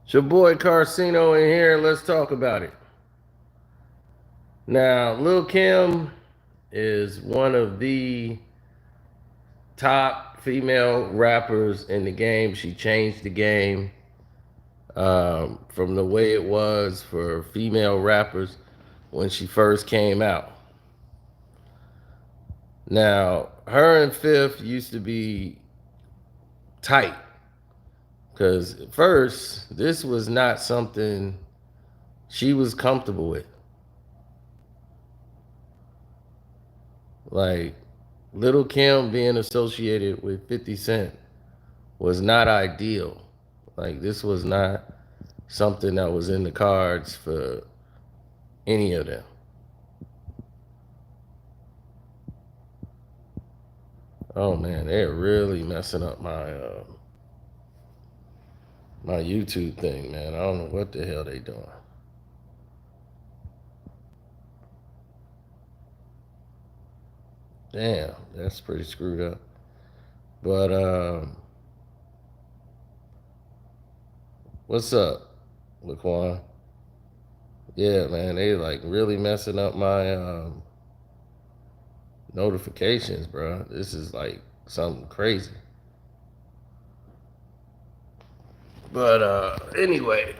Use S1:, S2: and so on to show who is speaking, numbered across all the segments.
S1: It's your boy Carcino in here. Let's talk about it. Now, Lil Kim is one of the top female rappers in the game. She changed the game from the way it was for female rappers when she first came out. Now, her and Fifth used to be tight because at first, this was not something she was comfortable with. Like, Little Kim being associated with 50 Cent was not ideal. Like, this was not something that was in the cards for any of them. Oh man, they're really messing up my YouTube thing, man. I don't know what the hell they doing. Damn, that's pretty screwed up. But what's up, Laquan? Yeah, man, they like really messing up my notifications, bro. This is like something crazy. But anyway,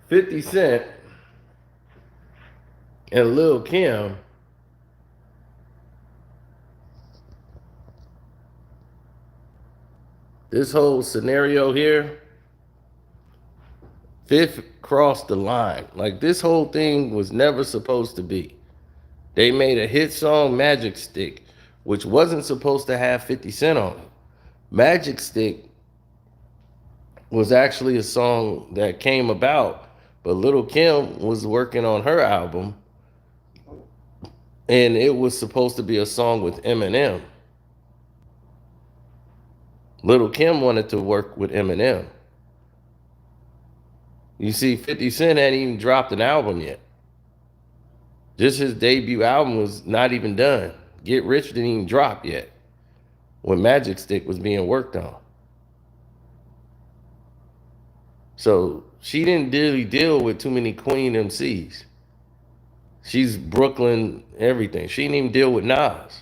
S1: 50 Cent and Lil Kim, this whole scenario here, Fifth crossed the line. Like, this whole thing was never supposed to be. They made a hit song, Magic Stick, which wasn't supposed to have 50 Cent on it. Magic Stick was actually a song that came about, but Little Kim was working on her album, and it was supposed to be a song with Eminem. Little Kim wanted to work with Eminem. You see, 50 Cent hadn't even dropped an album yet. Just his debut album was not even done. Get Rich didn't even drop yet when Magic Stick was being worked on. So she didn't really deal with too many Queen MCs. She's Brooklyn everything. She didn't even deal with Nas.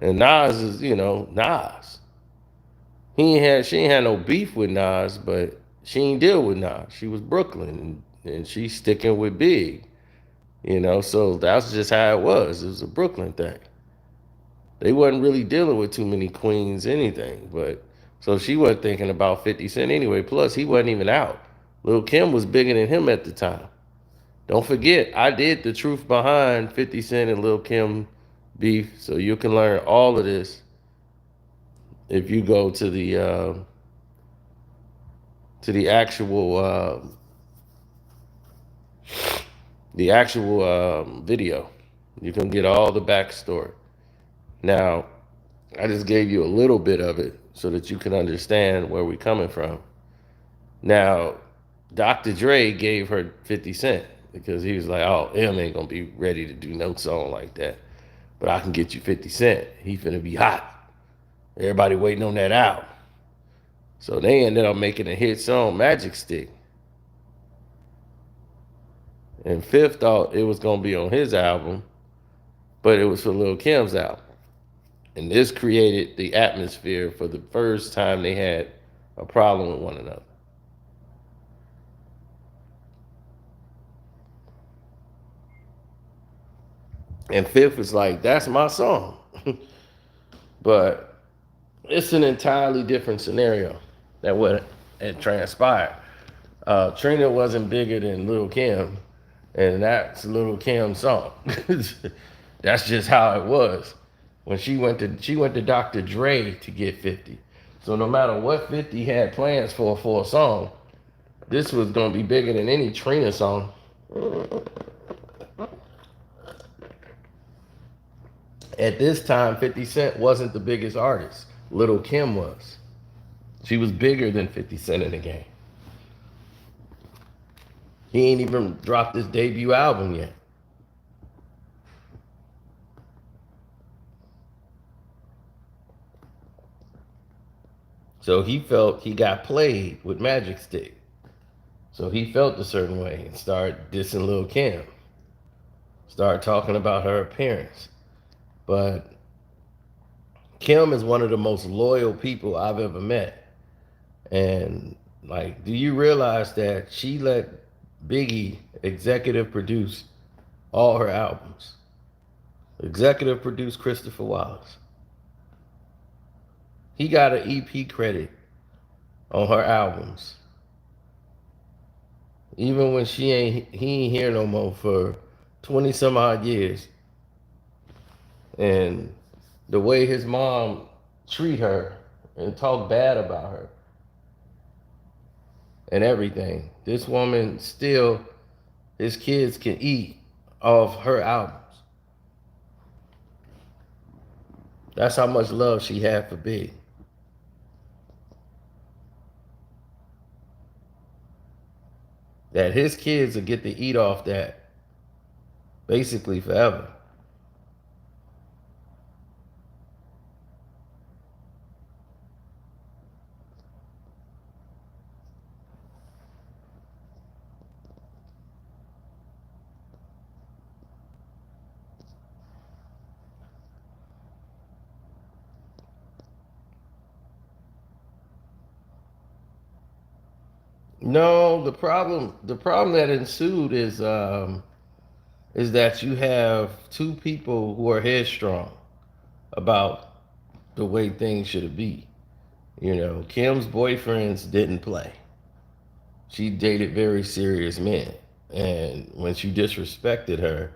S1: And Nas is, Nas. She ain't had no beef with Nas, but she ain't deal with Nas. She was Brooklyn, and she's sticking with Big. So that's just how it was. It was a Brooklyn thing. They wasn't really dealing with too many queens, anything. But so she wasn't thinking about 50 Cent anyway. Plus, he wasn't even out. Lil Kim was bigger than him at the time. Don't forget, I did the truth behind 50 Cent and Lil Kim beef, so you can learn all of this if you go to the actual video. You can get all the backstory. Now, I just gave you a little bit of it so that you can understand where we're coming from. Now, Dr. Dre gave her 50 Cent because he was like, oh, M ain't going to be ready to do no song like that. But I can get you 50 Cent. He finna be hot. Everybody waiting on that out. So they ended up making a hit song, Magic Stick. And Fifth thought it was going to be on his album, but it was for Lil Kim's album. And this created the atmosphere for the first time they had a problem with one another. And Fifth was like, that's my song. But it's an entirely different scenario that what had transpired. Trina wasn't bigger than Lil Kim, and that's Lil Kim's song. That's just how it was. When she went to Dr. Dre to get 50. So no matter what 50 had plans for a song, this was gonna be bigger than any Trina song. At this time, 50 Cent wasn't the biggest artist. Little Kim was. She was bigger than 50 Cent in the game. He ain't even dropped his debut album yet. So he felt he got played with Magic Stick. So he felt a certain way and started dissing Lil Kim. Started talking about her appearance. But Kim is one of the most loyal people I've ever met. And like, do you realize that she let Biggie executive produce all her albums? Executive produced Christopher Wallace. He got an EP credit on her albums. Even when he ain't here no more for 20 some odd years. And the way his mom treat her and talk bad about her and everything. This woman still, his kids can eat off her albums. That's how much love she had for Big. That his kids will get to eat off that basically forever. No, the problem that ensued is that you have two people who are headstrong about the way things should be. You know, Kim's boyfriends didn't play. She dated very serious men, and when she disrespected her,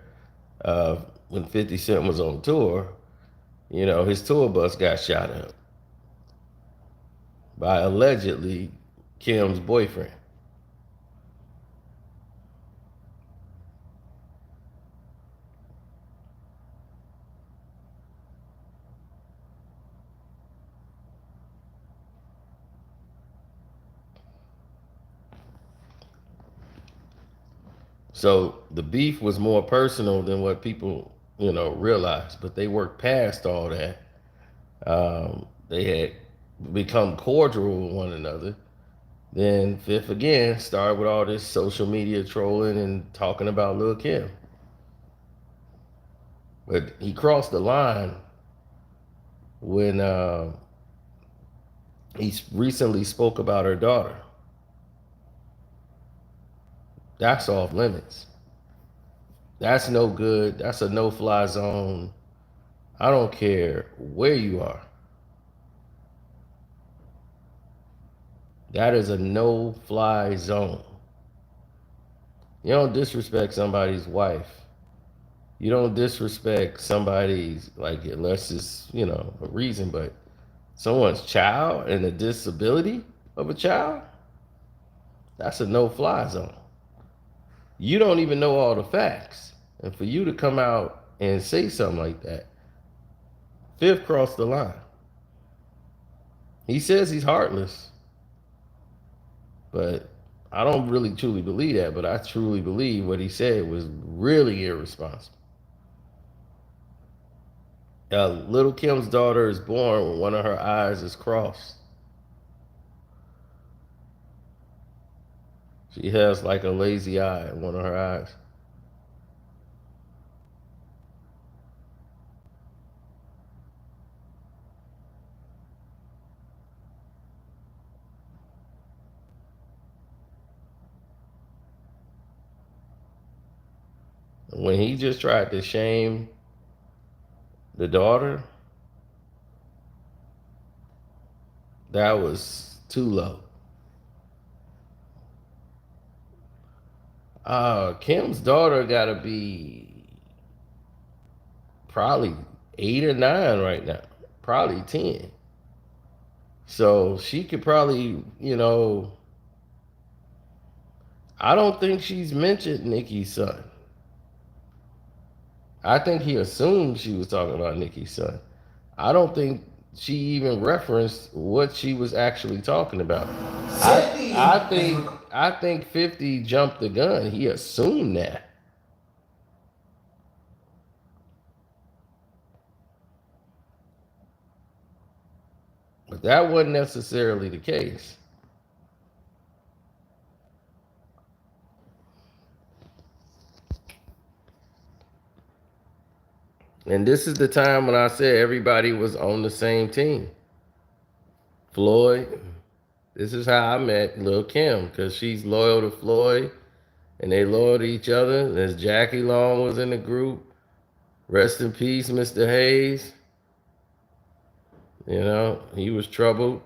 S1: when 50 Cent was on tour, you know, his tour bus got shot up by allegedly Kim's boyfriend. So the beef was more personal than what people, you know, realized. But they worked past all that. They had become cordial with one another. Then Fifth again started with all this social media trolling and talking about Lil Kim. But he crossed the line when he recently spoke about her daughter. That's off limits. That's no good. That's a no-fly zone. I don't care where you are. That is a no-fly zone. You don't disrespect somebody's wife. You don't disrespect somebody's, like, unless it's, you know, a reason, but someone's child and the disability of a child, that's a no-fly zone. You don't even know all the facts. And for you to come out and say something like that, Fifth crossed the line. He says he's heartless, but I don't really truly believe that, but I truly believe what he said was really irresponsible. Little Kim's daughter is born when one of her eyes is crossed. She has like a lazy eye in one of her eyes. When he just tried to shame the daughter, that was too low. Kim's daughter gotta be probably 8 or 9 right now, probably 10. So she could probably, you know, I don't think she's mentioned Nicki's son. I think he assumed she was talking about Nicki's son. I don't think she even referenced what she was actually talking about. I think 50 jumped the gun. He assumed that. But that wasn't necessarily the case. And this is the time when I said everybody was on the same team. Floyd, this is how I met Lil Kim, because she's loyal to Floyd and they loyal to each other. As Jackie Long was in the group. Rest in peace, Mr. Hayes. You know, he was troubled.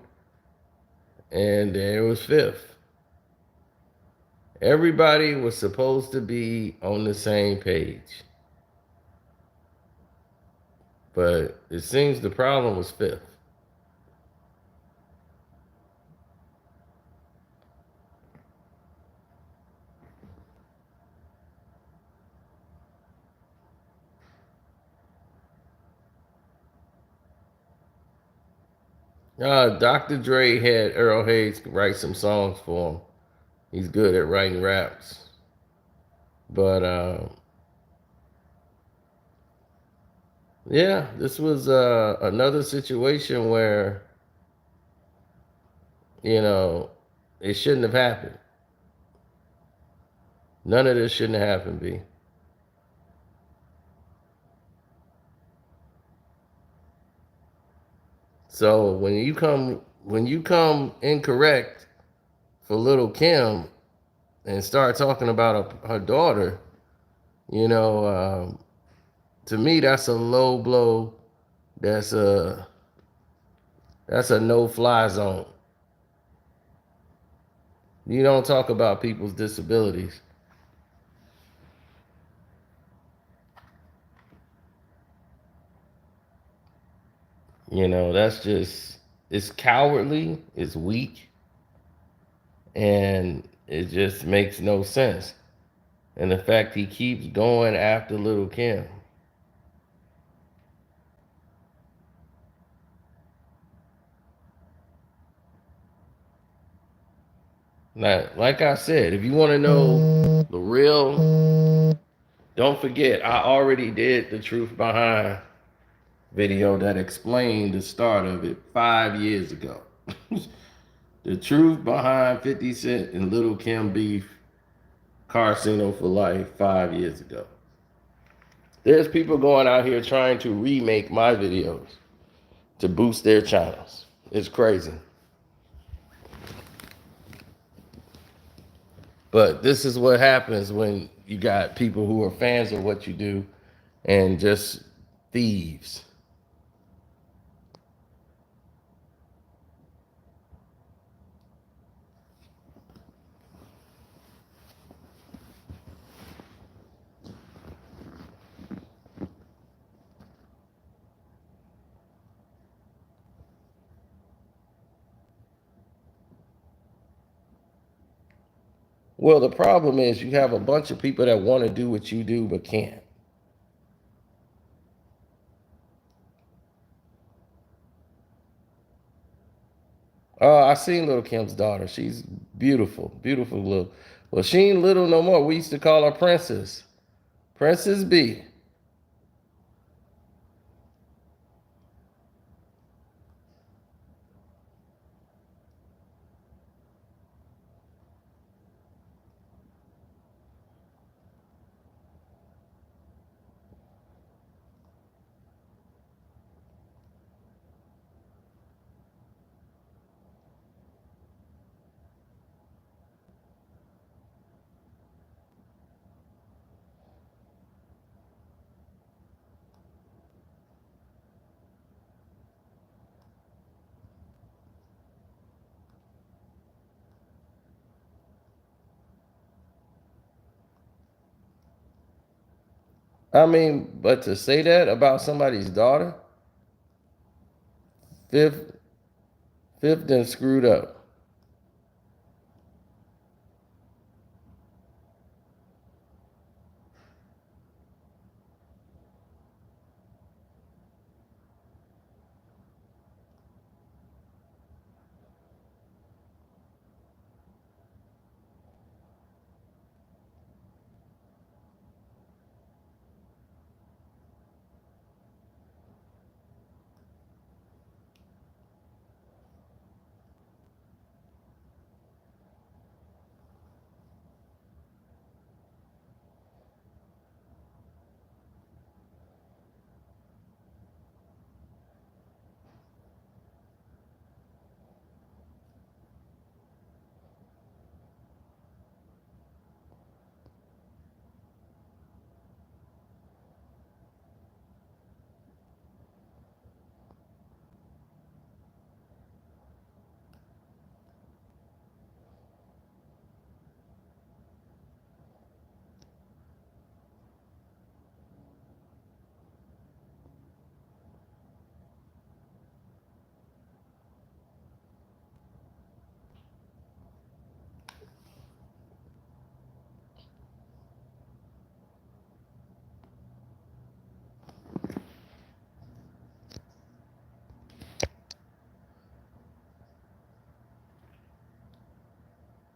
S1: And there was Fifth. Everybody was supposed to be on the same page. But it seems the problem was Fifth. Dr. Dre had Earl Hayes write some songs for him. He's good at writing raps. But yeah, this was another situation where, you know, it shouldn't have happened. None of this shouldn't have happened, B. So when you come incorrect for Little Kim and start talking about her daughter, you know, to me that's a low blow. That's a no fly zone. You don't talk about people's disabilities. You know, that's just, it's cowardly, it's weak, and it just makes no sense. And the fact he keeps going after Little Kim. Now, like I said, if you want to know the real, don't forget, I already did the truth behind video that explained the start of it 5 years ago. The truth behind 50 Cent and Little Kim beef, Carcino for life 5 years ago. There's people going out here trying to remake my videos to boost their channels. It's crazy. But this is what happens when you got people who are fans of what you do and just thieves. Well, the problem is you have a bunch of people that want to do what you do but can't. I seen Little Kim's daughter. She's beautiful, beautiful little. Well, she ain't little no more. We used to call her Princess. Princess B. I mean, but to say that about somebody's daughter, fifth, fifth done screwed up.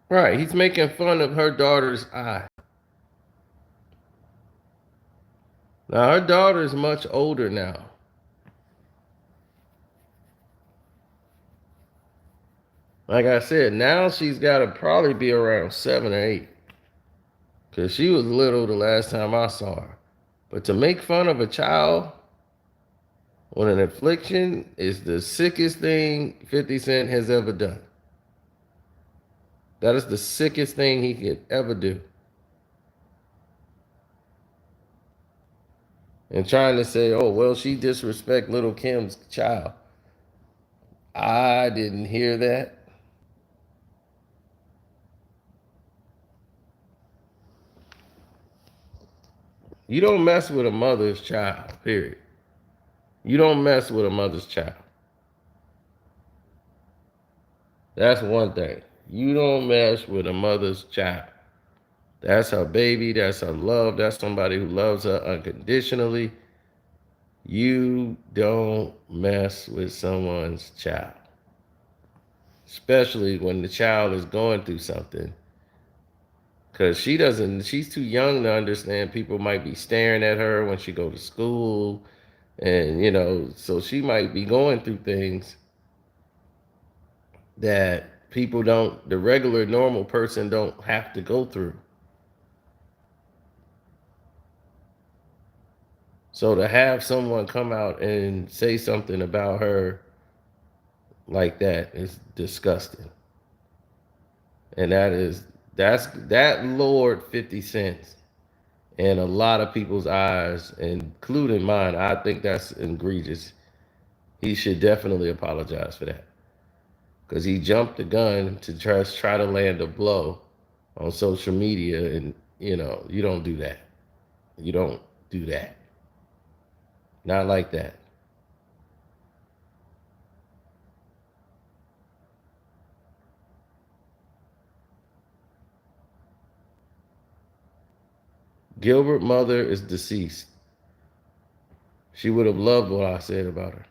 S1: Right. He's making fun of her daughter's eye. Now her daughter is much older now. Like I said, now she's got to probably be around 7 or 8. Because she was little the last time I saw her. But to make fun of a child on an affliction is the sickest thing 50 Cent has ever done. That is the sickest thing he could ever do. And trying to say, oh, well, she disrespect Little Kim's child. I didn't hear that. You don't mess with a mother's child, period. You don't mess with a mother's child. That's one thing. You don't mess with a mother's child. That's her baby. That's her love. That's somebody who loves her unconditionally. You don't mess with someone's child, especially when the child is going through something. Because she's too young to understand people might be staring at her when she go to school. And, so she might be going through things that the regular normal person don't have to go through. So to have someone come out and say something about her like that is disgusting. And that Lord 50 cents in a lot of people's eyes, including mine, I think that's egregious. He should definitely apologize for that. Because he jumped the gun to try to land a blow on social media, and you don't do that. You don't do that. Not like that. Gilbert's mother is deceased. She would have loved what I said about her.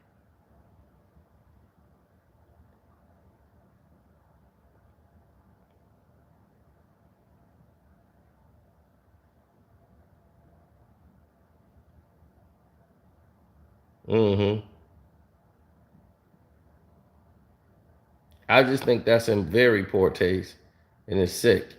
S1: Mm-hmm. I just think that's in very poor taste and it's sick.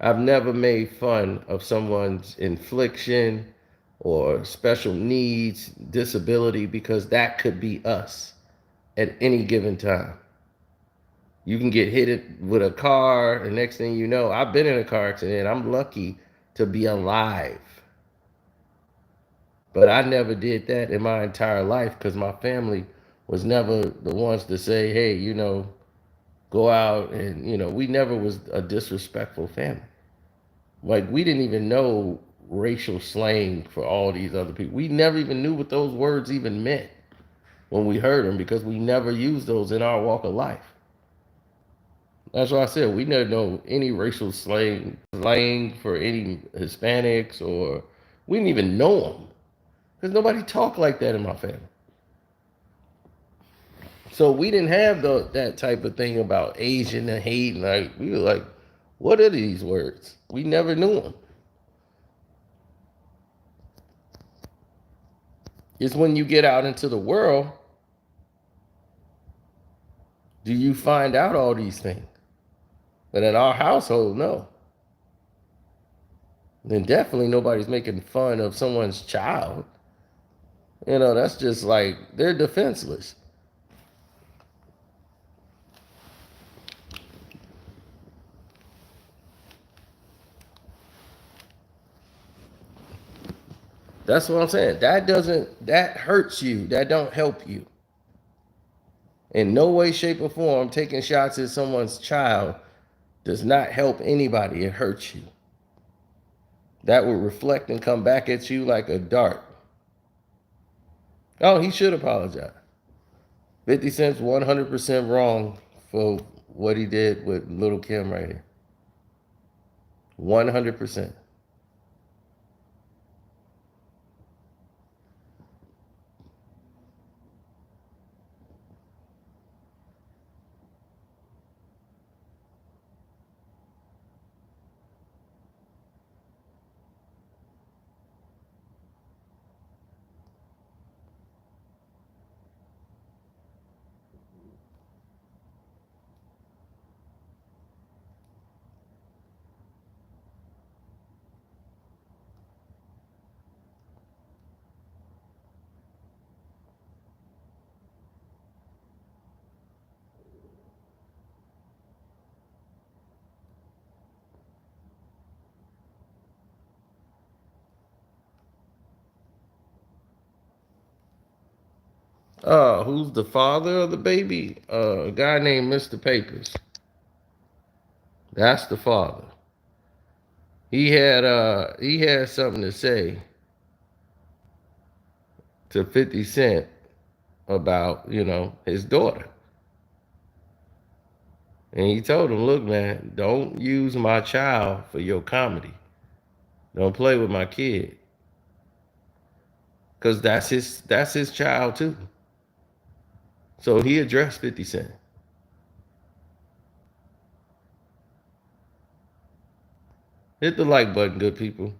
S1: I've never made fun of someone's infliction or special needs, disability, because that could be us at any given time. You can get hit with a car, and next thing you know, I've been in a car accident. I'm lucky to be alive. But I never did that in my entire life because my family was never the ones to say, hey, go out and, we never was a disrespectful family. Like, we didn't even know racial slang for all these other people. We never even knew what those words even meant when we heard them because we never used those in our walk of life. That's why I said we never know any racial slang for any Hispanics, or we didn't even know them because nobody talked like that in my family. So we didn't have that type of thing about Asian and hate. Like, we were like, what are these words? We never knew them. It's when you get out into the world, do you find out all these things? But in our household, no. Then definitely nobody's making fun of someone's child. That's just like they're defenseless. That's what I'm saying. That hurts you. That don't help you. In no way, shape, or form, taking shots at someone's child does not help anybody. It hurts you. That will reflect and come back at you like a dart. Oh, he should apologize. 50 Cent's 100% wrong for what he did with Little Kim right here. 100%. Who's the father of the baby? A guy named Mr. Papers. That's the father. He had something to say to 50 Cent about, his daughter. And he told him, look, man, don't use my child for your comedy. Don't play with my kid. Cause that's his child too. So he addressed 50 Cent. Hit the like button, good people.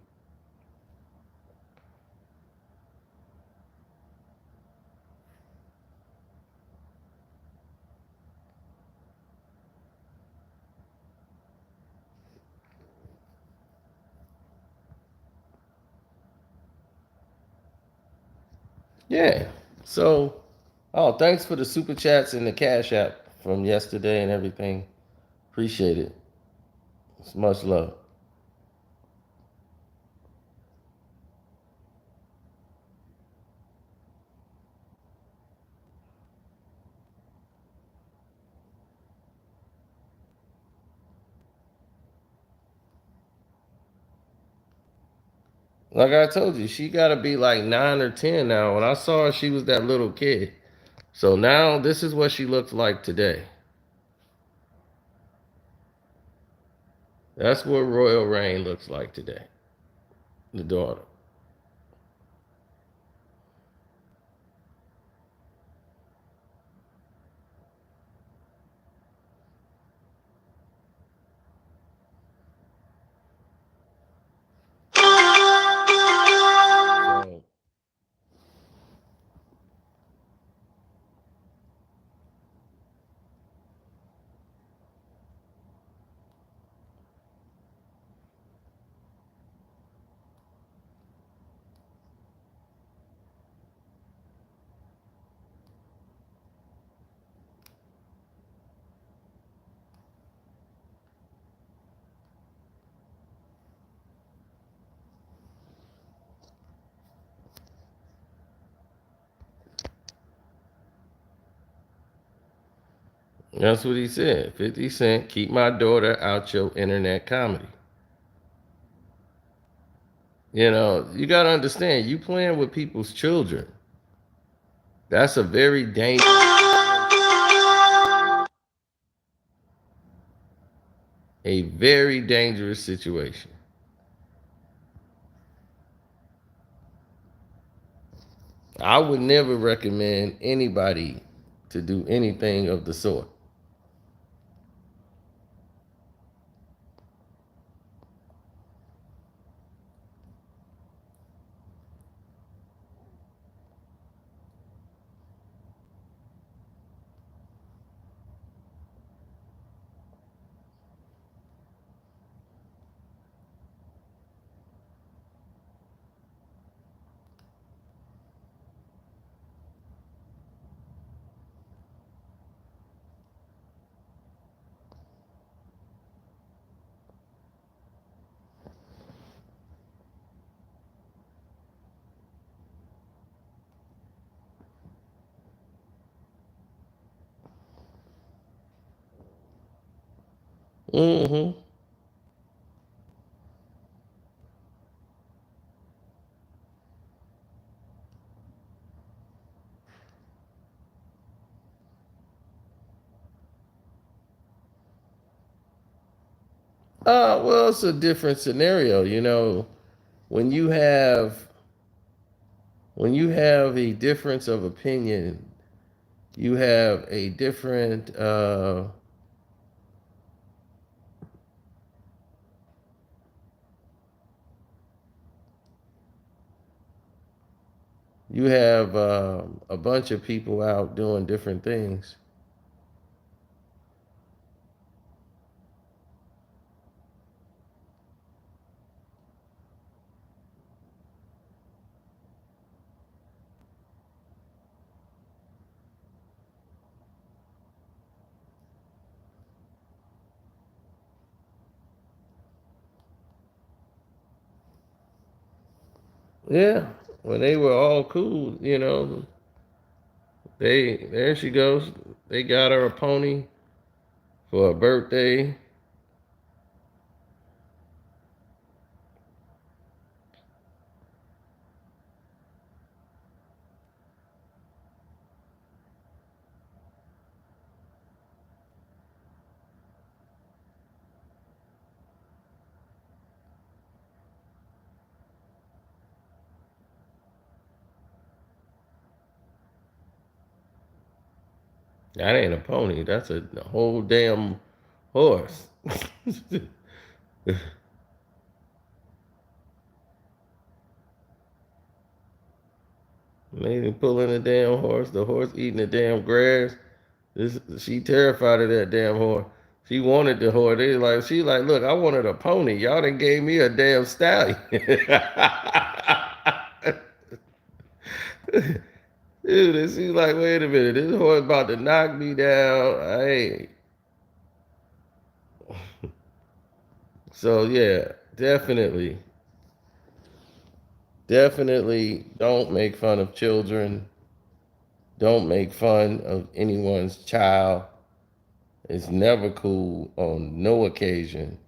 S1: Yeah. So, thanks for the super chats and the cash app from yesterday and everything. Appreciate it. It's much love. Like I told you, she got to be like 9 or 10 now. When I saw her, she was that little kid. So now this is what she looks like today. That's what Royal Reign looks like today. The daughter. So, that's what he said. 50 Cent, keep my daughter out your internet comedy. You got to understand, you playing with people's children. That's a very dangerous a very dangerous situation. I would never recommend anybody to do anything of the sort. Mm-hmm. Well, it's a different scenario. When you have when you have a difference of opinion, you have a different you have a bunch of people out doing different things. Yeah, when they were all cool, There she goes. They got her a pony for her birthday. That ain't a pony. That's a whole damn horse. Lady pulling the damn horse. The horse eating the damn grass. She terrified of that damn horse. She wanted the horse. She like, look, I wanted a pony. Y'all done gave me a damn stallion. Dude, and she's like, wait a minute, this horse about to knock me down. I ain't. So yeah, definitely, definitely don't make fun of children. Don't make fun of anyone's child. It's never cool on no occasion.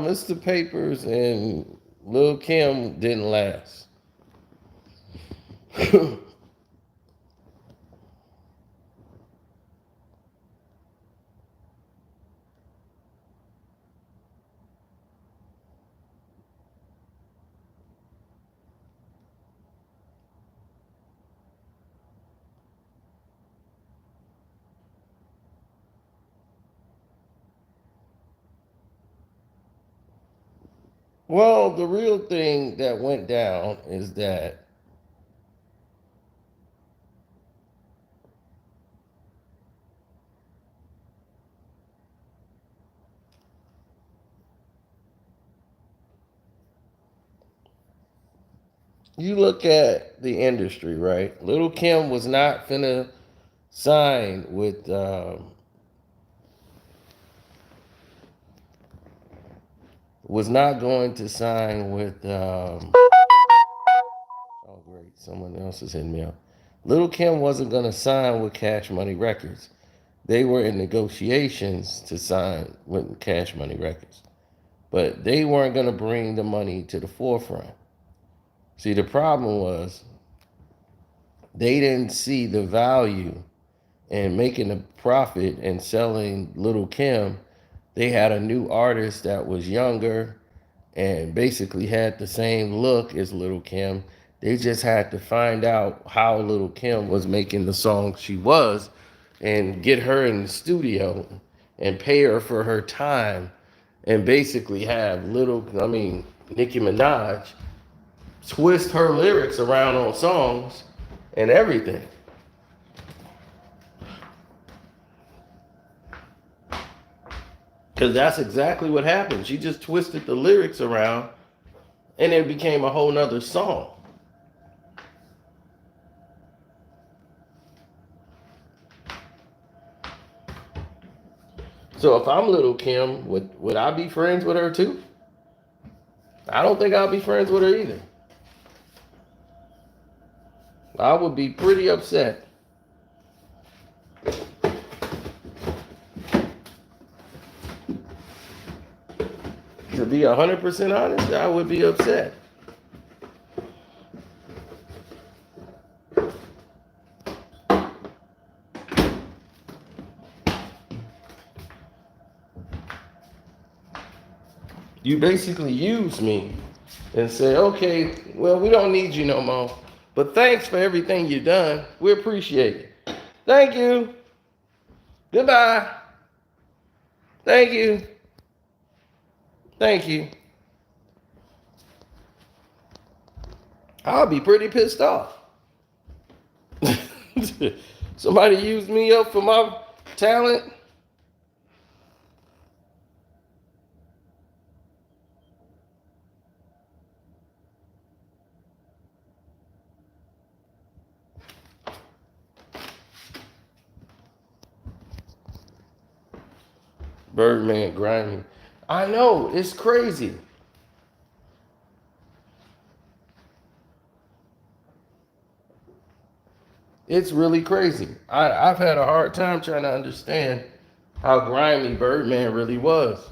S1: Mr. Papers and Lil Kim didn't last. Well, the real thing that went down is that you look at the industry, right? Little Kim was not finna sign with was not going to sign with oh great, someone else is hitting me up. Little Kim wasn't gonna sign with Cash Money Records. They were in negotiations to sign with Cash Money Records. But they weren't gonna bring the money to the forefront. See, the problem was they didn't see the value in making a profit and selling Little Kim. They had a new artist that was younger and basically had the same look as Little Kim. They just had to find out how Little Kim was making the song she was and get her in the studio and pay her for her time and basically have Nicki Minaj twist her lyrics around on songs and everything. Because that's exactly what happened. She just twisted the lyrics around and it became a whole nother song. So if I'm Little Kim, would I be friends with her too? I don't think I'll be friends with her either. I would be pretty upset. To be 100% honest, I would be upset. You basically use me and say, okay, well, we don't need you no more. But thanks for everything you've done. We appreciate it. Thank you. Goodbye. Thank you. Thank you. I'll be pretty pissed off. Somebody used me up for my talent. Birdman grimy. I know, it's crazy. It's really crazy. I've had a hard time trying to understand how grimy Birdman really was.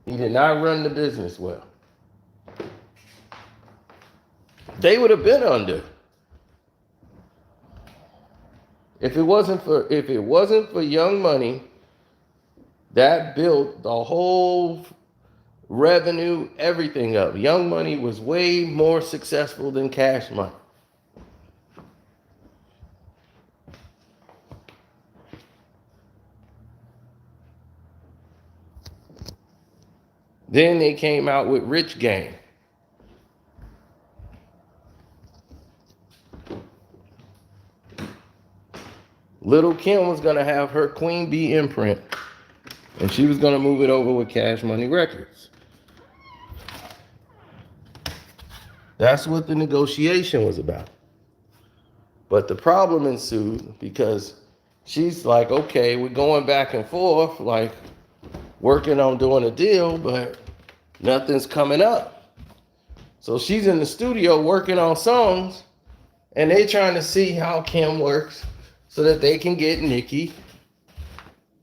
S1: He did not run the business well. They would have been under if it wasn't for Young Money that built the whole revenue, everything up. Young Money was way more successful than Cash Money. Then they came out with Rich Gang. Lil Kim was gonna have her Queen Bee imprint, and she was gonna move it over with Cash Money Records. That's what the negotiation was about. But the problem ensued because she's like, okay, we're going back and forth, like working on doing a deal, but nothing's coming up. So she's in the studio working on songs, and they're trying to see how Kim works so that they can get Nicki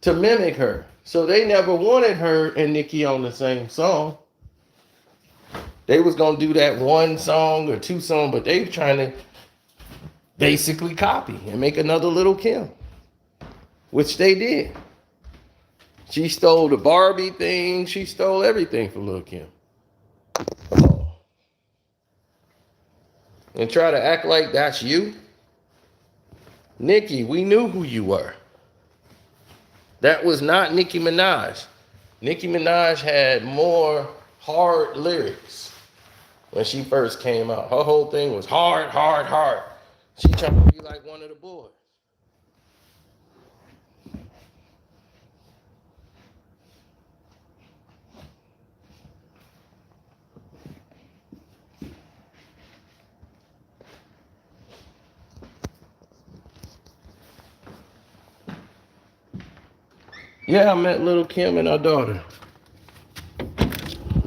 S1: to mimic her. So they never wanted her and Nicki on the same song. They was gonna do that one song or two songs, but they were trying to basically copy and make another Lil Kim, which they did. She stole the Barbie thing. She stole everything from Lil Kim. And try to act like that's you. Nicki, we knew who you were. That was not Nicki Minaj. Nicki Minaj had more hard lyrics when she first came out. Her whole thing was hard, hard, hard. She trying to be like one of the boys. Yeah, I met Lil Kim and her daughter.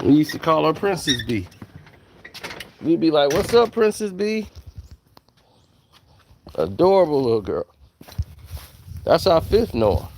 S1: We used to call her Princess B. We'd be like, what's up, Princess B? Adorable little girl. That's our fifth Noah.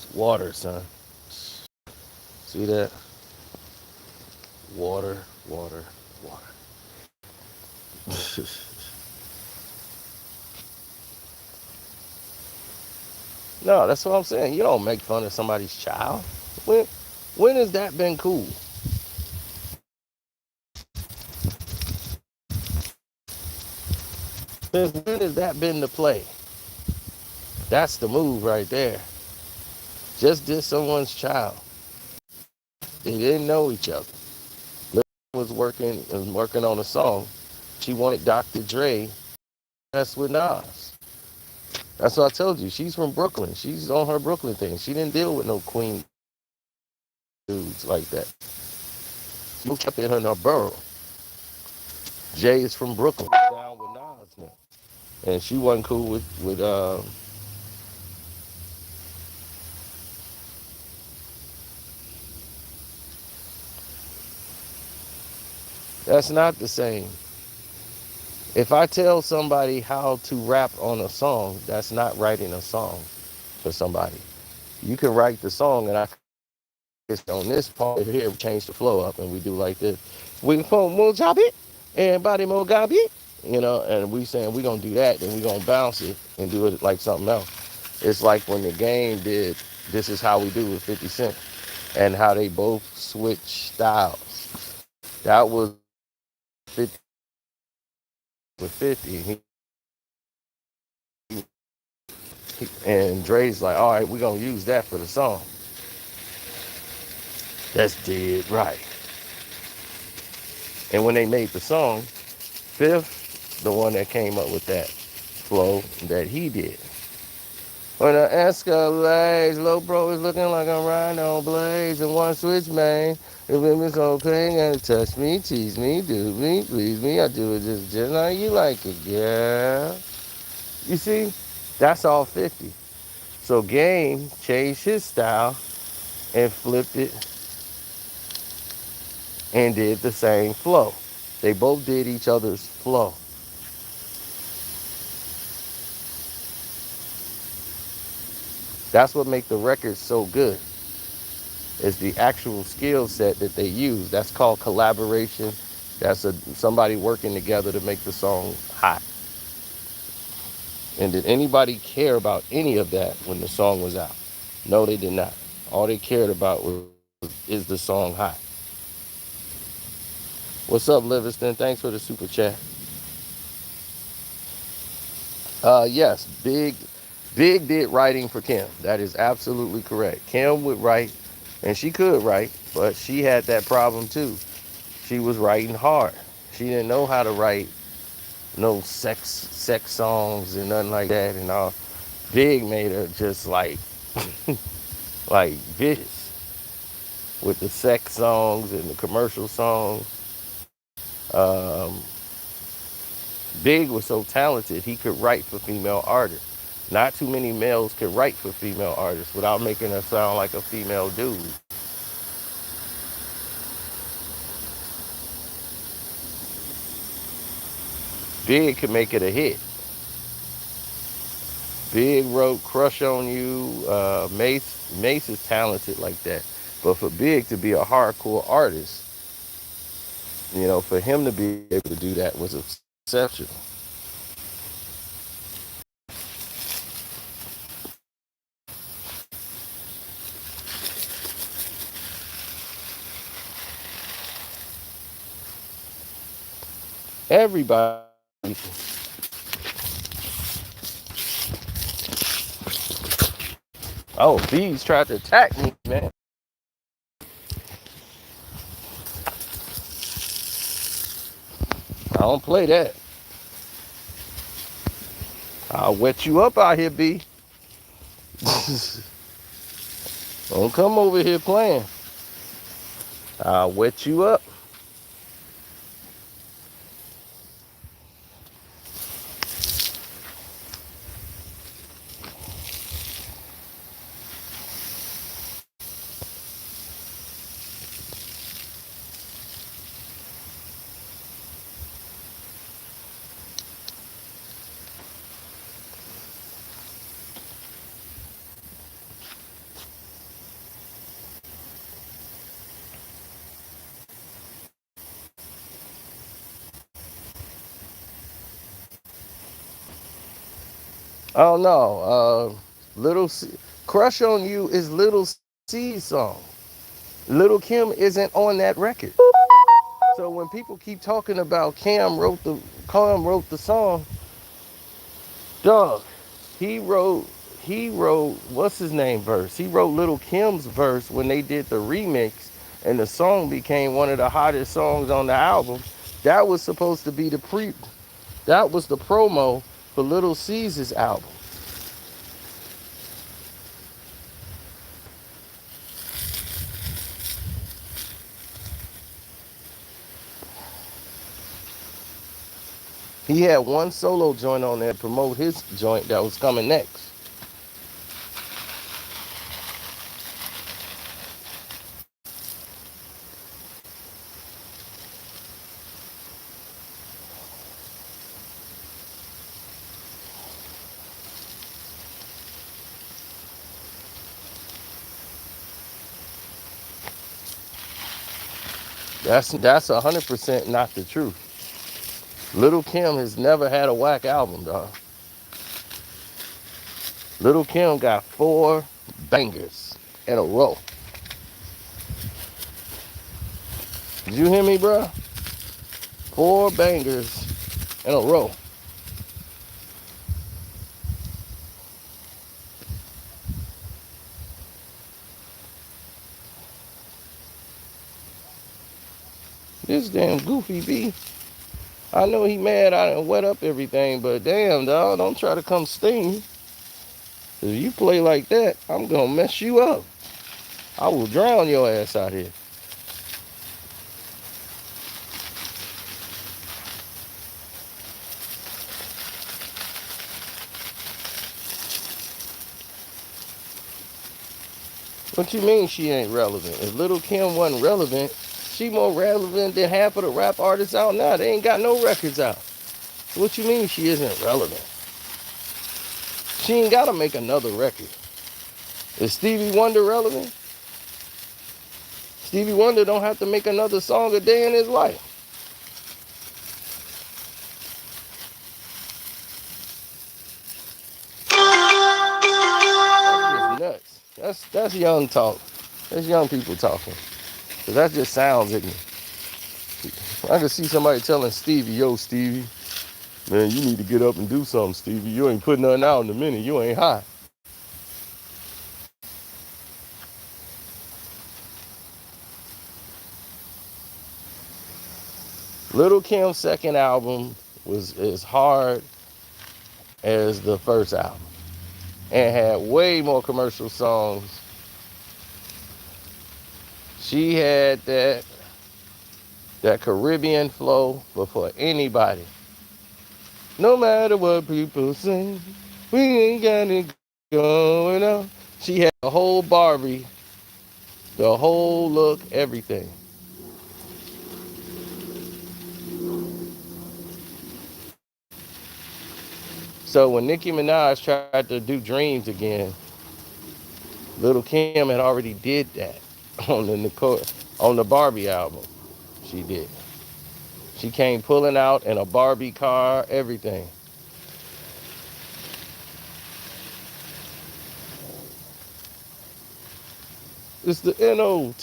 S1: It's water, son. See that? Water, water, water. No, that's what I'm saying. You don't make fun of somebody's child. When when has that been cool? Since when has that been the play? That's the move right there. Just did someone's child. They didn't know each other. Lil was working on a song. She wanted Dr. Dre mess with Nas. That's what I told you. She's from Brooklyn. She's on her Brooklyn thing. She didn't deal with no Queen dudes like that. She was kept in her borough. Jay is from Brooklyn. Down with Nas now. And she wasn't cool with that's not the same. If I tell somebody how to rap on a song, that's not writing a song. for somebody. You can write the song, and I can on this part here, we change the flow up, and we do like this. We phone more job it, everybody more gabi, and we saying we gonna do that, then we gonna bounce it and do it like something else. It's like when the game did This Is How We Do with 50 Cent, and how they both switched styles. That was 50 with 50. And Dre's like, all right, we're gonna use that for the song. That's dead right. And when they made the song, Fifth, the one that came up with that flow that he did. When the Escalades, low bro is looking like I'm riding on blades and one switch, man. The women's so clean and touch me, tease me, do me, please me. I do it just like you like it, girl. You see, that's all 50. So Game changed his style and flipped it and did the same flow. They both did each other's flow. That's what makes the record so good. Is the actual skill set that they use. That's called collaboration. That's somebody working together to make the song hot. And did anybody care about any of that when the song was out? No, they did not. All they cared about was, is the song hot? What's up, Livingston? Thanks for the super chat. Yes, Big did writing for Kim. That is absolutely correct. Kim would write, and she could write, but she had that problem too. She was writing hard. She didn't know how to write no sex songs and nothing like that and all. Big made her just like vicious with the sex songs and the commercial songs. Um, Big was so talented he could write for female artists. Not too many males could write for female artists without making her sound like a female dude. Big could make it a hit. Big wrote "Crush on You." Mace is talented like that, but for Big to be a hardcore artist, for him to be able to do that was exceptional. Everybody. Oh, Feuds tried to attack me, man. I don't play that. I'll wet you up out here, B. Don't come over here playing. I'll wet you up. Oh no, Little C, "Crush on You" is Little C's song. Little Kim isn't on that record. So when people keep talking about Cam wrote the song, dog, he wrote what's his name verse? He wrote Little Kim's verse when they did the remix, and the song became one of the hottest songs on the album. That was supposed to be that was the promo for Little C's album. He had one solo joint on there to promote his joint that was coming next. That's 100% not the truth. Lil Kim has never had a whack album, dog. Lil Kim got 4 bangers in a row. Did you hear me, bro? 4 bangers in a row. This damn goofy B. I know he mad I done wet up everything, but damn, dog, don't try to come sting. If you play like that, I'm gonna mess you up. I will drown your ass out here. What you mean she ain't relevant? If Lil Kim wasn't relevant, she more relevant than half of the rap artists out now. They ain't got no records out. What you mean she isn't relevant? She ain't gotta make another record. Is Stevie Wonder relevant? Stevie Wonder don't have to make another song a day in his life. That's just nuts. That's young talk. That's young people talking. Cause that just sounds ignorant. I can see somebody telling Stevie, yo, Stevie, man, you need to get up and do something, Stevie. You ain't putting nothing out in a minute. You ain't hot. Lil Kim's second album was as hard as the first album and had way more commercial songs. She had that Caribbean flow before anybody. No matter what people say, we ain't got it going on. She had the whole Barbie, the whole look, everything. So when Nicki Minaj tried to do Dreams again, Lil Kim had already did that on the Barbie album. She did. She came pulling out in a Barbie car, everything. It's the NOTORROUS.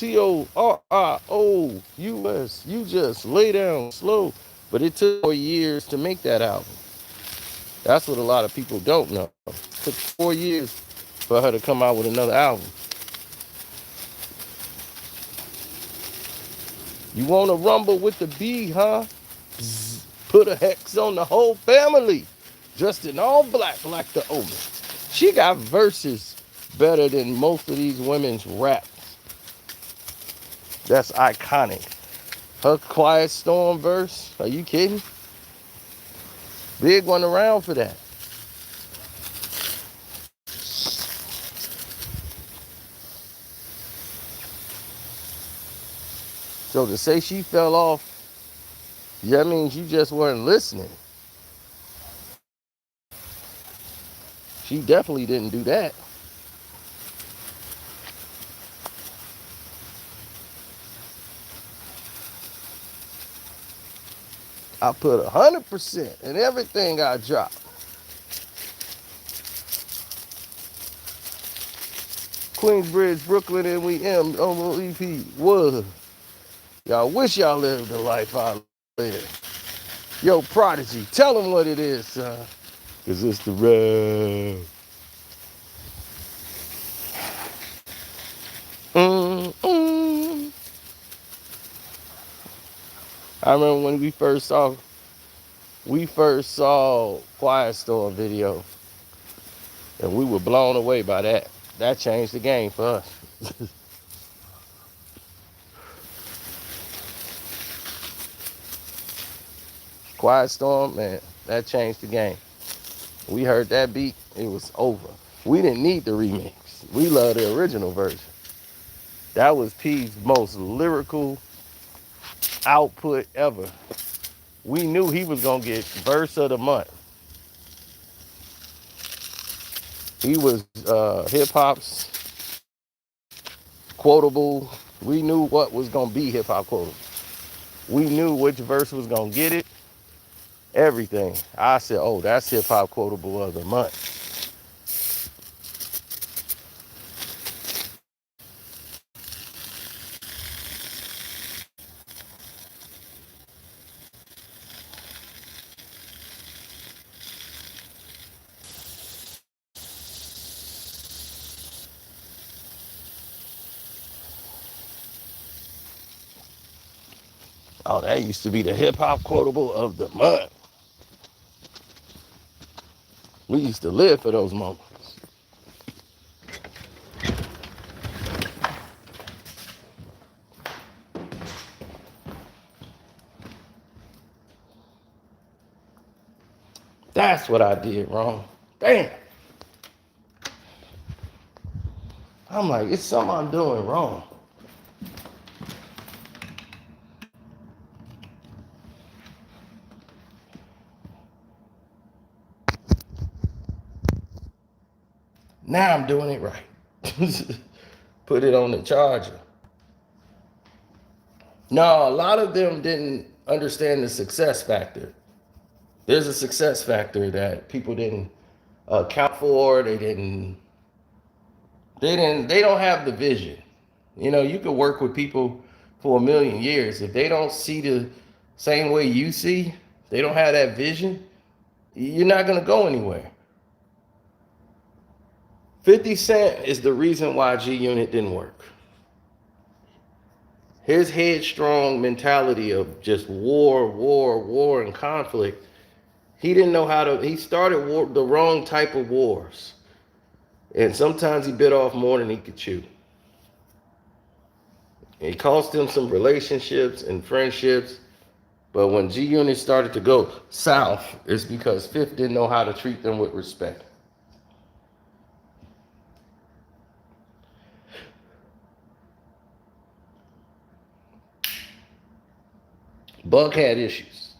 S1: You just lay down slow. But it took 4 years to make that album. That's what a lot of people don't know. It took 4 years for her to come out with another album. You want to rumble with the B, huh? Bzz. Put a hex on the whole family. Dressed in all black like the omen. She got verses better than most of these women's rap. That's iconic. Her Quiet Storm verse, are you kidding? Big one around for that. So to say she fell off, that means you just weren't listening. She definitely didn't do that. I put 100% in everything I dropped. Queensbridge, Brooklyn, and we M on EP was. Y'all wish y'all lived the life I live. Yo, Prodigy, tell them what it is, son. Cause it's the rap. Mm-mm. I remember when we first saw Quiet Storm video, and we were blown away by that. That changed the game for us. Quiet Storm, man, that changed the game. We heard that beat, it was over. We didn't need the remix. We love the original version. That was P's most lyrical output ever. We knew he was gonna get verse of the month. He was hip hop's quotable. We knew what was gonna be hip hop quotable. We knew which verse was gonna get it. Everything. I said, oh, that's hip hop quotable of the month. Oh, that used to be the hip hop quotable of the month. We used to live for those moments. That's what I did wrong. Damn. I'm like, it's something I'm doing wrong. Now I'm doing it right. Put it on the charger. No, a lot of them didn't understand the success factor. There's a success factor that people didn't account for. They don't have the vision. You know, you could work with people for a million years. If they don't see the same way you see, they don't have that vision, you're not gonna go anywhere. 50 Cent is the reason why G Unit didn't work. His headstrong mentality of just war, and conflict, he didn't know how to, he started the wrong type of wars. And sometimes he bit off more than he could chew. It cost him some relationships and friendships. But when G Unit started to go south, it's because Fifth didn't know how to treat them with respect. Buck had issues.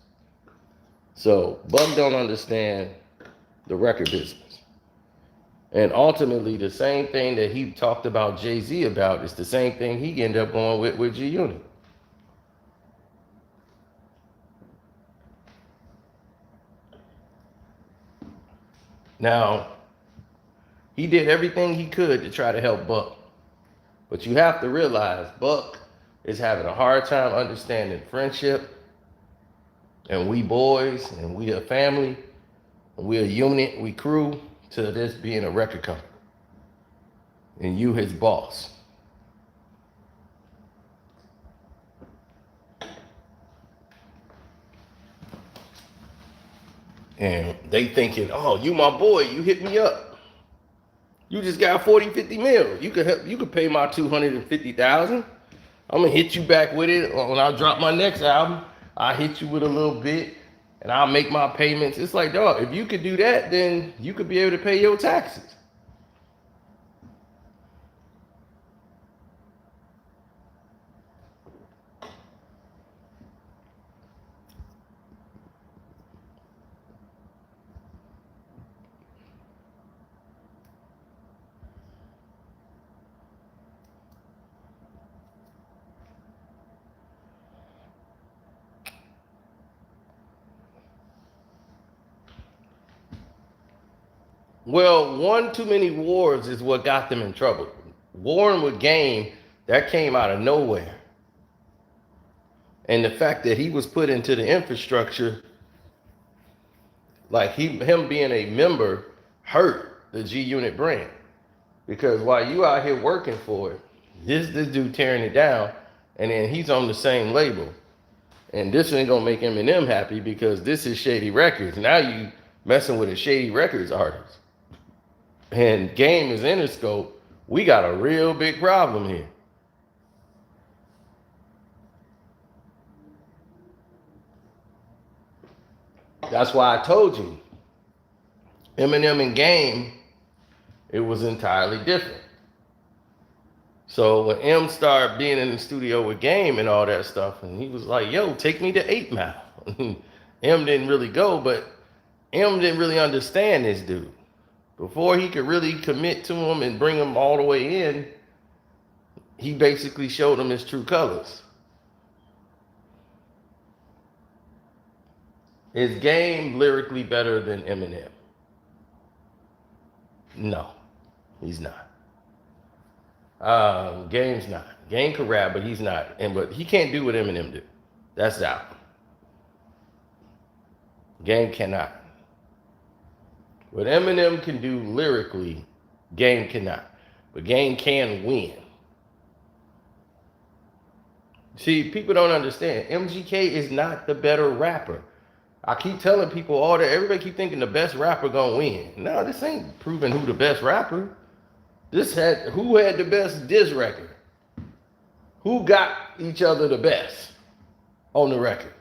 S1: So Buck don't understand the record business. And ultimately, the same thing that he talked about Jay-Z about is the same thing he ended up going with G Unit. Now, he did everything he could to try to help Buck. But you have to realize Buck is having a hard time understanding friendship, and we boys, and we a family, and we a unit, we crew, to this being a record company. And you his boss. And they thinking, oh, you my boy, you hit me up. You just got 40, 50 mil. You could pay my 250,000. I'm gonna hit you back with it when I drop my next album. I'll hit you with a little bit and I'll make my payments. It's like, dog, if you could do that, then you could be able to pay your taxes. Well, one too many wars is what got them in trouble. Warring with Game, that came out of nowhere. And the fact that he was put into the infrastructure, like him being a member, hurt the G Unit brand. Because while you out here working for it, this dude tearing it down, and then he's on the same label. And this ain't gonna make Eminem happy because this is Shady Records. Now you messing with a Shady Records artist. And Game is Interscope. We got a real big problem here. That's why I told you, Eminem and Game, it was entirely different. So when M started being in the studio with Game and all that stuff, and he was like, yo, take me to 8 Mile. M didn't really go, but M didn't really understand this dude. Before he could really commit to him and bring him all the way in, he basically showed him his true colors. Is Game lyrically better than Eminem? No, he's not. Game's not. Game can rap, but he's not. But he can't do what Eminem do. That's out. Game cannot. What Eminem can do lyrically, Game cannot. But Game can win. See, people don't understand. MGK is not the better rapper. I keep telling people all that. Everybody keep thinking the best rapper gonna win. No, this ain't proving who the best rapper. Who had the best diss record? Who got each other the best on the record?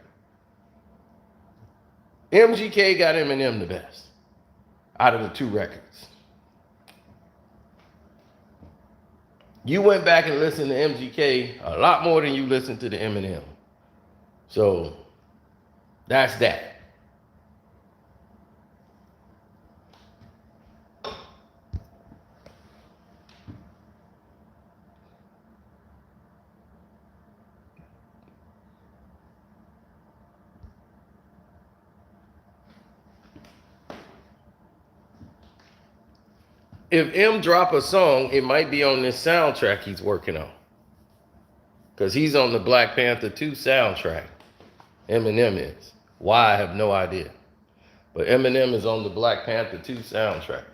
S1: MGK got Eminem the best out of the two records. You went back and listened to MGK a lot more than you listened to the Eminem. So that's that. If M drop a song, it might be on this soundtrack he's working on. Because he's on the Black Panther 2 soundtrack. Eminem is. Why, I have no idea. But Eminem is on the Black Panther 2 soundtrack.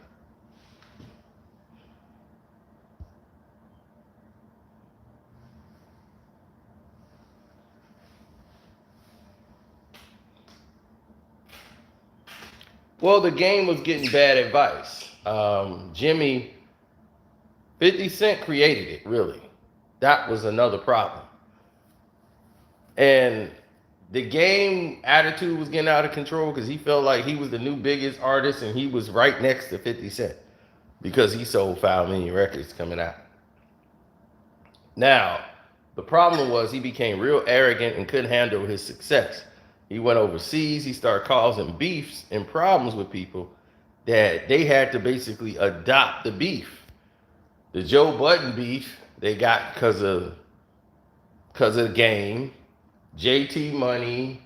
S1: Well, the Game was getting bad advice. Jimmy, 50 Cent created it, really. That was another problem. And the Game attitude was getting out of control because he felt like he was the new biggest artist and he was right next to 50 Cent because he sold 5 million records coming out. Now, the problem was he became real arrogant and couldn't handle his success. He went overseas, he started causing beefs and problems with people that they had to basically adopt the beef. The Joe Budden beef they got because of the Game, JT Money,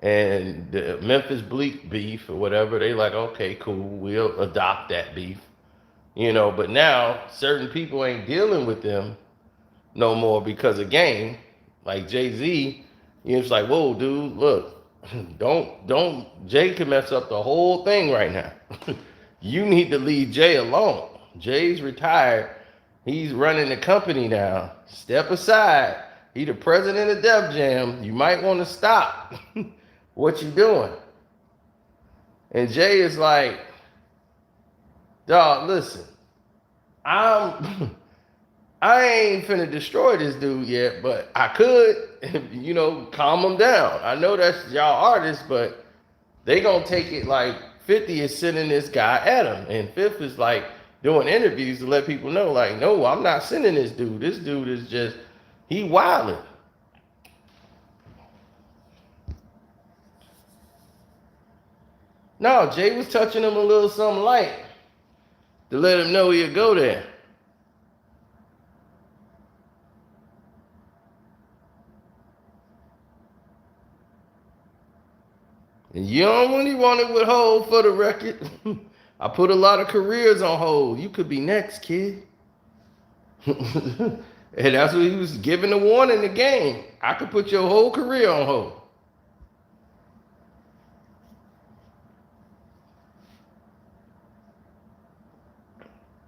S1: and the Memphis Bleak beef or whatever. They like, okay, cool, we'll adopt that beef. But now certain people ain't dealing with them no more because of Game. Like Jay-Z, it's like, whoa, dude, look, don't Jay can mess up the whole thing right now. You need to leave Jay alone. Jay's retired. He's running the company now. Step aside. He the president of Def Jam. You might want to stop what you doing. And Jay is like, dog, listen, I ain't finna destroy this dude yet, but I could, calm him down. I know that's y'all artists, but they gonna take it like 50 is sending this guy at him, and Fifth is like doing interviews to let people know, like, no, I'm not sending this dude. This dude is just, he wilding. No, Jay was touching him a little something light to let him know he'd go there. And you don't really want it with hold for the record. I put a lot of careers on hold. You could be next, kid. And that's what he was giving the warning the Game. I could put your whole career on hold.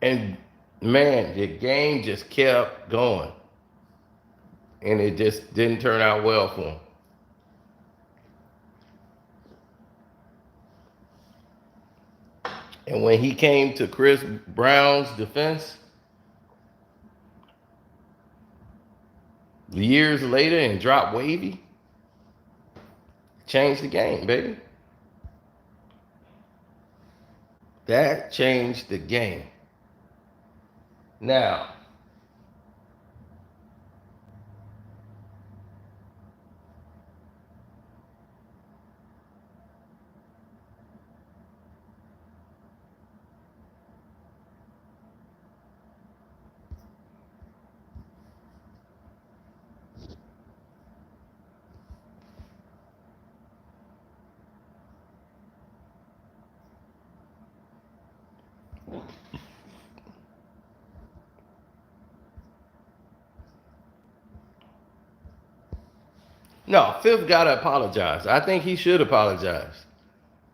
S1: And man, the Game just kept going. And it just didn't turn out well for him. And when he came to Chris Brown's defense, years later and dropped Wavy, changed the game, baby. That changed the game. Now, No, Fifth gotta apologize. I think he should apologize.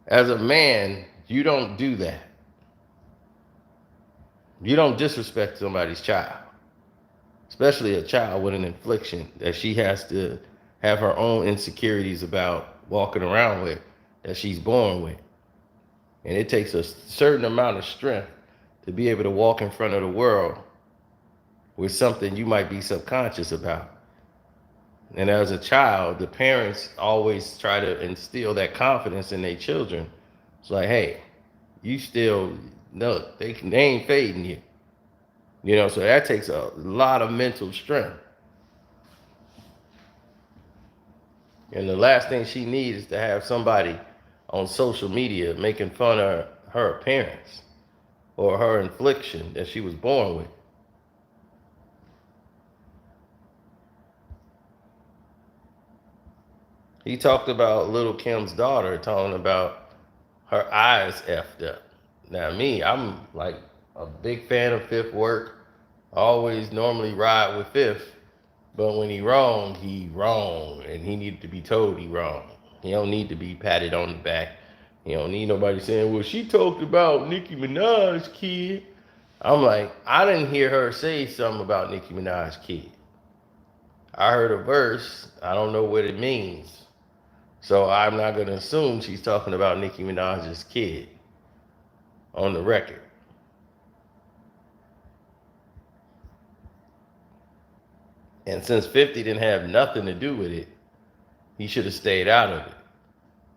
S1: As a man, you don't do that. You don't disrespect somebody's child, especially a child with an affliction that she has to have her own insecurities about walking around with, that she's born with. And it takes a certain amount of strength to be able to walk in front of the world with something you might be subconscious about. And as a child, the parents always try to instill that confidence in their children. It's like, hey, you still, no, they ain't fading you. So that takes a lot of mental strength. And the last thing she needs is to have somebody on social media making fun of her appearance or her affliction that she was born with. He talked about Lil Kim's daughter, talking about her eyes effed up. Now, me, I'm like a big fan of Fifth work. I always normally ride with Fifth, but when he wrong, and he needed to be told he wrong. He don't need to be patted on the back. He don't need nobody saying, well, she talked about Nicki Minaj's kid. I'm like, I didn't hear her say something about Nicki Minaj's kid. I heard a verse. I don't know what it means. So I'm not going to assume she's talking about Nicki Minaj's kid on the record. And since 50 didn't have nothing to do with it, he should have stayed out of it.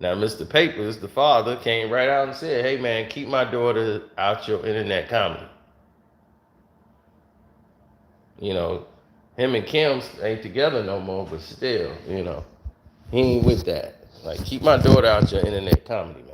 S1: Now, Mr. Papers, the father, came right out and said, hey, man, keep my daughter out your internet comedy. Him and Kim ain't together no more, but still, he ain't with that. Like, keep my daughter out your internet comedy, man.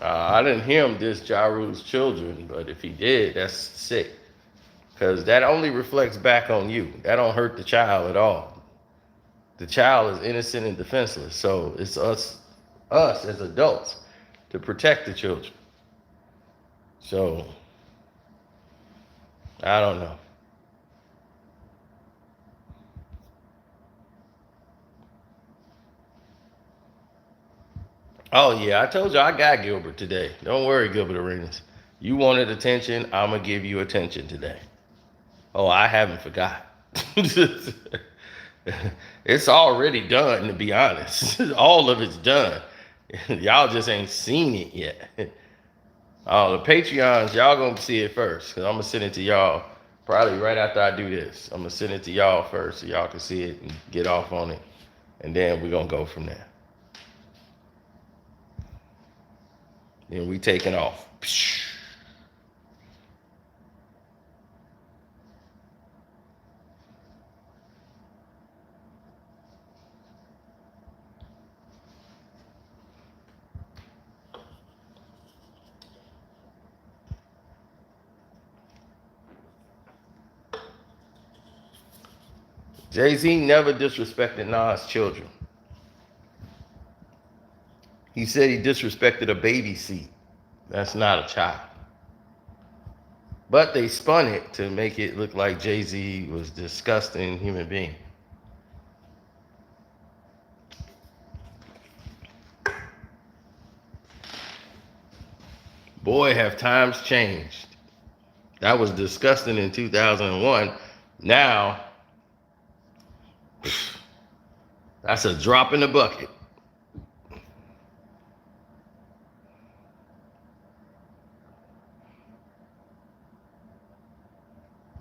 S1: I didn't hear him diss Ja Rule's children, but if he did, that's sick. Because that only reflects back on you. That don't hurt the child at all. The child is innocent and defenseless. So it's us as adults to protect the children. So, I don't know. Oh, yeah, I told you I got Gilbert today. Don't worry, Gilbert Arenas. You wanted attention, I'm going to give you attention today. Oh, I haven't forgot. It's already done, to be honest. All of it's done. Y'all just ain't seen it yet. The Patreons, y'all gonna see it first, because I'm gonna send it to y'all probably right after I do this. I'm gonna send it to y'all first so y'all can see it and get off on it. And then we're gonna go from there. Then we taking off. Jay-Z never disrespected Nas' children. He said he disrespected a baby seat. That's not a child. But they spun it to make it look like Jay-Z was a disgusting human being. Boy, have times changed. That was disgusting in 2001. Now, that's a drop in the bucket.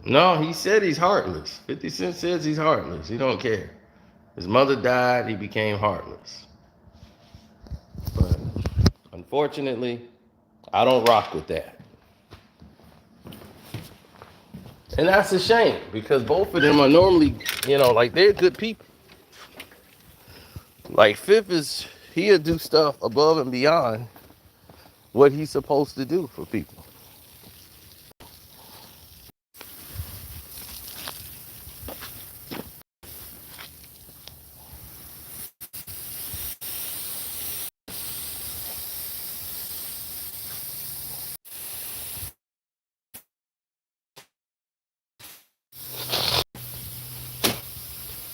S1: No, he said he's heartless. 50 Cent says he's heartless. He don't care. His mother died, he became heartless. But unfortunately, I don't rock with that. And that's a shame because both of them are normally, like they're good people. Like Fifth he'll do stuff above and beyond what he's supposed to do for people.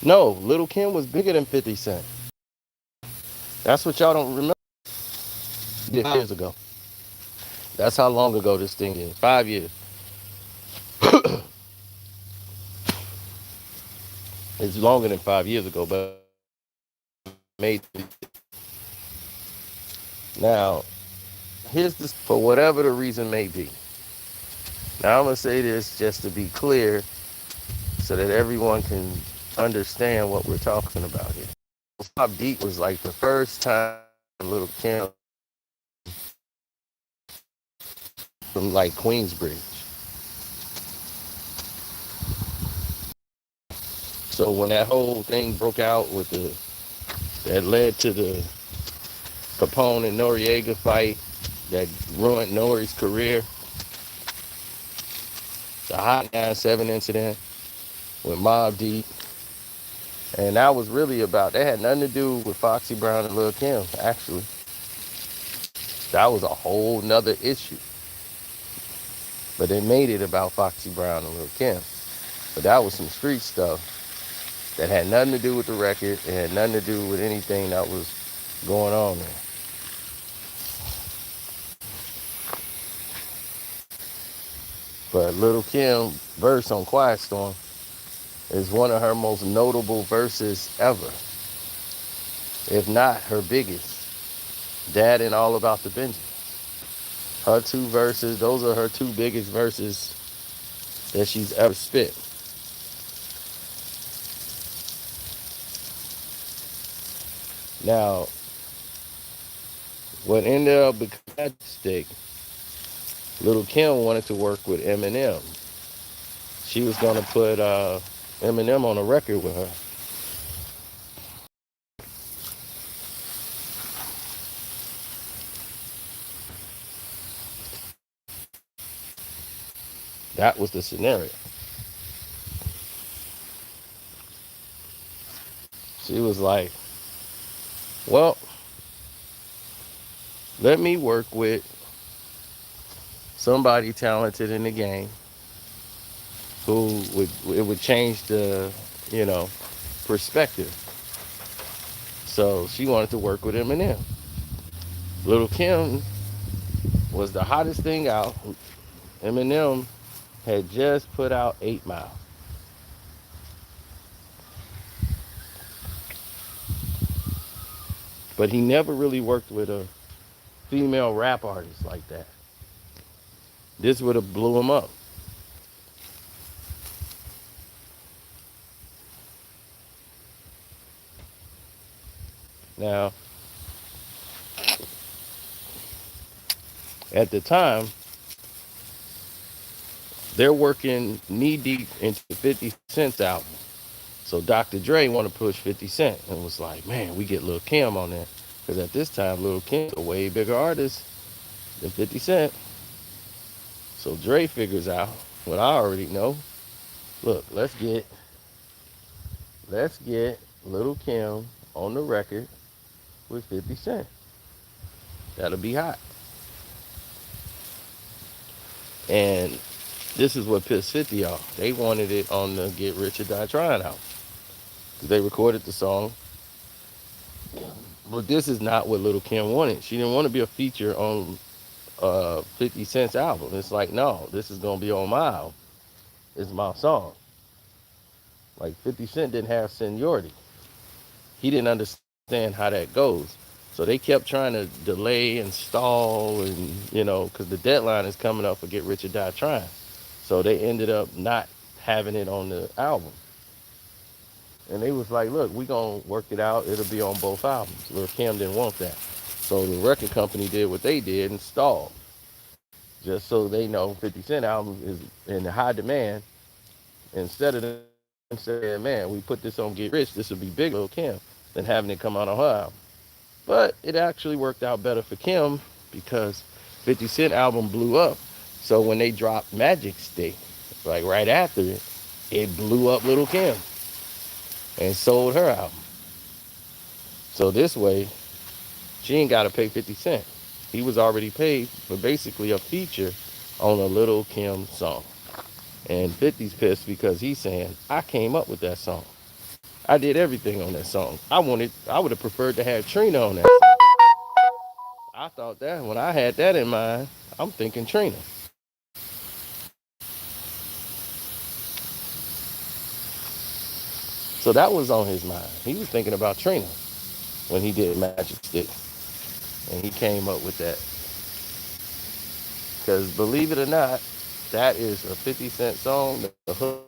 S1: No, Lil Kim was bigger than 50 Cent. That's what y'all don't remember. Years ago. That's how long ago this thing is. 5 years. It's longer than 5 years ago, but made now. Here's this for whatever the reason may be. Now I'm gonna say this just to be clear, so that everyone can understand what we're talking about here. Pop Deep was like the first time Little Kim from like Queensbridge. So when that whole thing broke out with the that led to the Capone and Noriega fight that ruined Nori's career, the Hot 97 incident with Mobb Deep, and that was really about, that had nothing to do with Foxy Brown and Lil Kim, actually. That was a whole nother issue. But they made it about Foxy Brown and Lil Kim. But that was some street stuff that had nothing to do with the record. It had nothing to do with anything that was going on there. But Lil Kim verse on Quiet Storm is one of her most notable verses ever, if not her biggest. That and All About the Benjamins. Her two verses, those are her two biggest verses that she's ever spit. Now, what ended up becoming a stick, Lil Kim wanted to work with Eminem. She was gonna put Eminem on a record with her. That was the scenario. She was like, well, let me work with somebody talented in the game who would change the, you know, perspective. So she wanted to work with Eminem. Lil Kim was the hottest thing out. Eminem had just put out 8 Mile. But he never really worked with a female rap artist like that. This would have blew him up. Now, at the time, they're working knee deep into 50 Cent's album. So Dr. Dre wanted to push 50 Cent and was like, man, we get Lil Kim on there. Because at this time, Lil Kim's a way bigger artist than 50 Cent. So Dre figures out what I already know. Look, let's get Lil Kim on the record with 50 Cent. That'll be hot. And this is what pissed 50 off. They wanted it on the Get Rich or Die Trying album. They recorded the song. But this is not what Lil Kim wanted. She didn't want to be a feature on 50 Cent's album. It's like, no, this is going to be on my album. It's my song. Like 50 Cent didn't have seniority. He didn't understand how that goes. So they kept trying to delay and stall and, you know, because the deadline is coming up for Get Rich or Die Trying. So they ended up not having it on the album. And they was like, look, we going to work it out. It'll be on both albums. Lil Kim didn't want that. So the record company did what they did and stalled. Just so they know 50 Cent album is in high demand. Instead of them saying, man, we put this on Get Rich, this would be big Lil Kim, than having it come out on her album. But it actually worked out better for Kim because 50 Cent album blew up. So when they dropped Magic Stick, like right after it, it blew up Lil Kim and sold her album. So this way, she ain't got to pay 50 Cent. He was already paid for basically a feature on a Lil Kim song. And 50's pissed because he's saying, I came up with that song. I did everything on that song. I would have preferred to have Trina on that song. I thought that when I had that in mind, I'm thinking Trina. So that was on his mind. He was thinking about Trina when he did Magic Stick. And he came up with that. Because believe it or not, that is a 50 Cent song, the hook,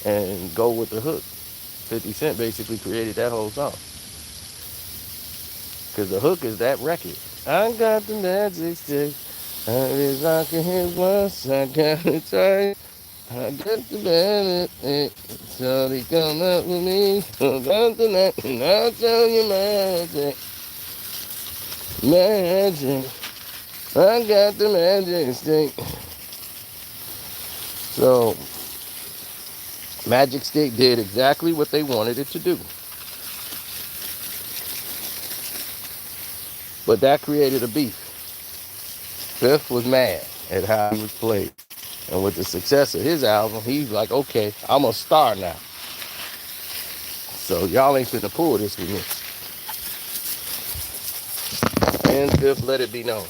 S1: and go with the hook. 50 Cent basically created that whole song. Because the hook is that record. I got the magic stick. It's like a hit once, I got it twice. I got the magic stick. So they come up with me. About the night, and I'll tell you magic. Magic. I got the magic stick. So, Magic Stick did exactly what they wanted it to do. But that created a beef. Fifth was mad at how he was played. And with the success of his album, he's like, okay, I'm a star now. So y'all ain't finna pull this with me. And Fifth let it be known.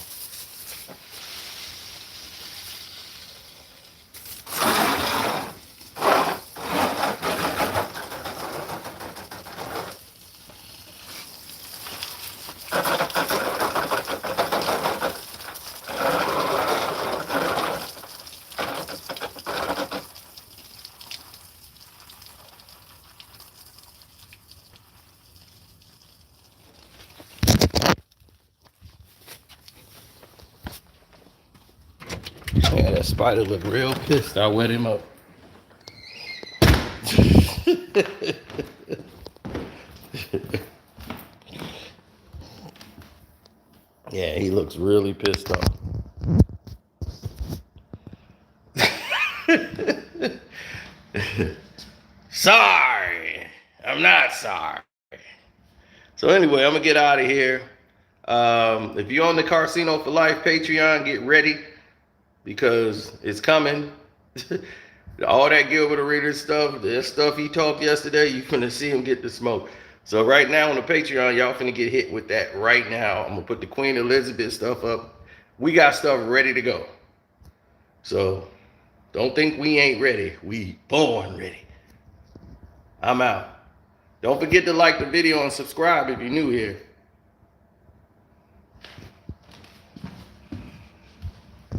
S1: Yeah, that spider looked real pissed. I wet him up. Yeah, he looks really pissed off. Sorry. I'm not sorry. So anyway, I'm gonna get out of here. If you're on the Casino for Life Patreon, get ready because it's coming. All that Gilbert Arenas stuff, the stuff he talked yesterday, you finna see him get the smoke. So right now on the Patreon, y'all finna get hit with that right now. I'm gonna put the Queen Elizabeth stuff up. We got stuff ready to go. So don't think we ain't ready. We born ready. I'm out. Don't forget to like the video and subscribe if you're new here.